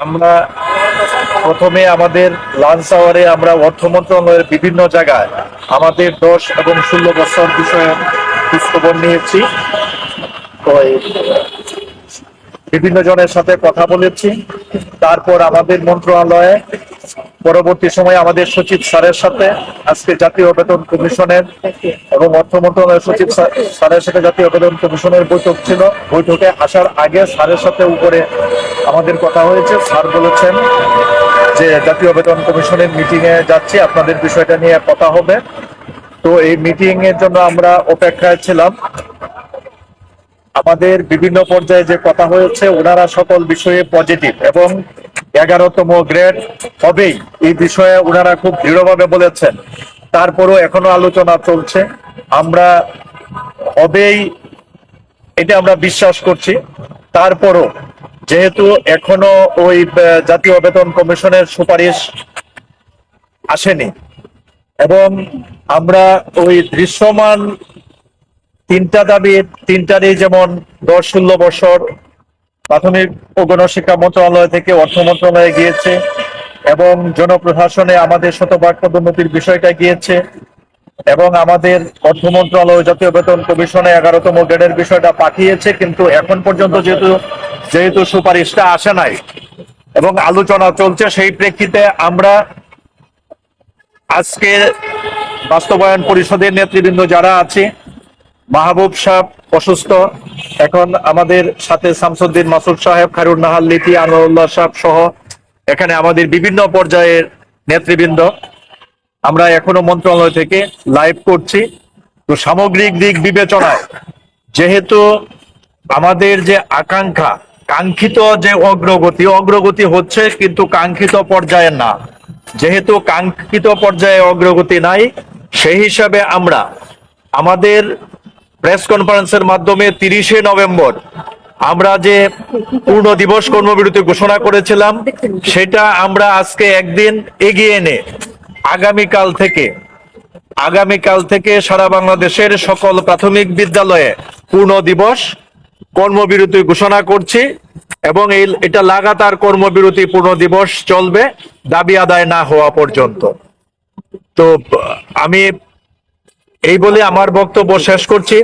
আমরা প্রথমে আমাদের লাঞ্চ আওয়ারে আমরা অর্থ মন্ত্রণালয়ের বিভিন্ন জায়গায় আমাদের 10 এবং 16 বছর বিষয়ে খোঁজখবর নিয়েছি। তো বিভিন্ন জনের সাথে কথা বলেছি। তারপর আমাদের মন্ত্রণালয়ে পরবর্তী সময়ে আমাদের সচিব স্যারের সাথে আজকে জাতীয় বেতন কমিশনের এবং অর্থ মন্ত্রণালয়ের সচিব স্যারের সাথে জাতীয় বেতন কমিশনের বৈঠক ছিল। বৈঠকে আসার আগে স্যারের সাথে উপরে আমাদের কথা হয়েছে। স্যার বলেছেন যে জাতীয় বেতন কমিশনের মিটিং এ যাচ্ছি, আপনাদের বিষয়টা নিয়ে কথা হবে। তো এই মিটিং এর জন্য আমরা অপেক্ষায় ছিলাম। আমাদের বিভিন্ন পর্যায়ে যে কথা হয়েছে, ওনারা সকল বিষয়ে পজিটিভ এবং 11তম গ্রেড হবেই, এই বিষয়ে ওনারা খুব দৃঢ়ভাবে বলেছেন। তারপরও এখনো আলোচনা চলছে, আমরা হবেই এটা আমরা বিশ্বাস করছি। তারপরও যেহেতু এখনো ওই জাতীয় বেতন কমিশনের সুপারিশ আসেনি এবং আমরা ওই দৃশ্যমান তিনটা দাবি, তিনটারই যেমন 10-16 বছর প্রাথমিক ও গণশিক্ষা মন্ত্রণালয় থেকে অর্থ মন্ত্রণালয়ে গিয়েছে এবং জনপ্রশাসনে আমাদের শতভাগ পদোন্নতির বিষয়টা গিয়েছে এবং আমাদের অর্থ মন্ত্রণালয় জাতীয় বেতন কমিশনে 11তম গ্রেডের বিষয়টা পাঠিয়েছে। কিন্তু এখন পর্যন্ত যেহেতু সুপারিশটা আসে নাই এবং আলোচনা চলছে, সেই প্রেক্ষিতে আমরা আজকে বাস্তবায়ন পরিষদের নেতৃবৃন্দ যারা আছে, মাহবুব সাহেব অসুস্থ, এখন আমাদের সাথে শামসুদ্দিন মাসুদ সাহেব, খায়রুন নাহার লিপি, আনোয়ারুল্লাহ সাহেব সহ এখানে আমাদের বিভিন্ন পর্যায়ের নেতৃবৃন্দ আমরা এখনো মন্ত্রণালয় থেকে লাইভ করছি। তো সামগ্রিক দিক বিবেচনায় যেহেতু আমাদের যে আকাঙ্ক্ষা, কাঙ্ক্ষিত যে অগ্রগতি হচ্ছে কিন্তু কাঙ্ক্ষিত পর্যায়ে না, যেহেতু কাঙ্ক্ষিত পর্যায়ে অগ্রগতি নাই, সেই হিসাবে আমরা আমাদের প্রেস কনফারেন্সের মাধ্যমে 30শে নভেম্বর আমরা যে পূর্ণ দিবস কর্মবিরতি ঘোষণা করেছিলাম, সেটা আমরা আজকে একদিন এগিয়ে এনে আগামীকাল থেকে সারা বাংলাদেশের সকল প্রাথমিক বিদ্যালয়ে পূর্ণ দিবস কর্মবিরতি ঘোষণা করছি এবং এটা লাগাতার কর্মবিরতি পূর্ণ দিবস চলবে দাবি আদায় না হওয়া পর্যন্ত। তো আমি এই বলে আমার বক্তব্য শেষ করছি।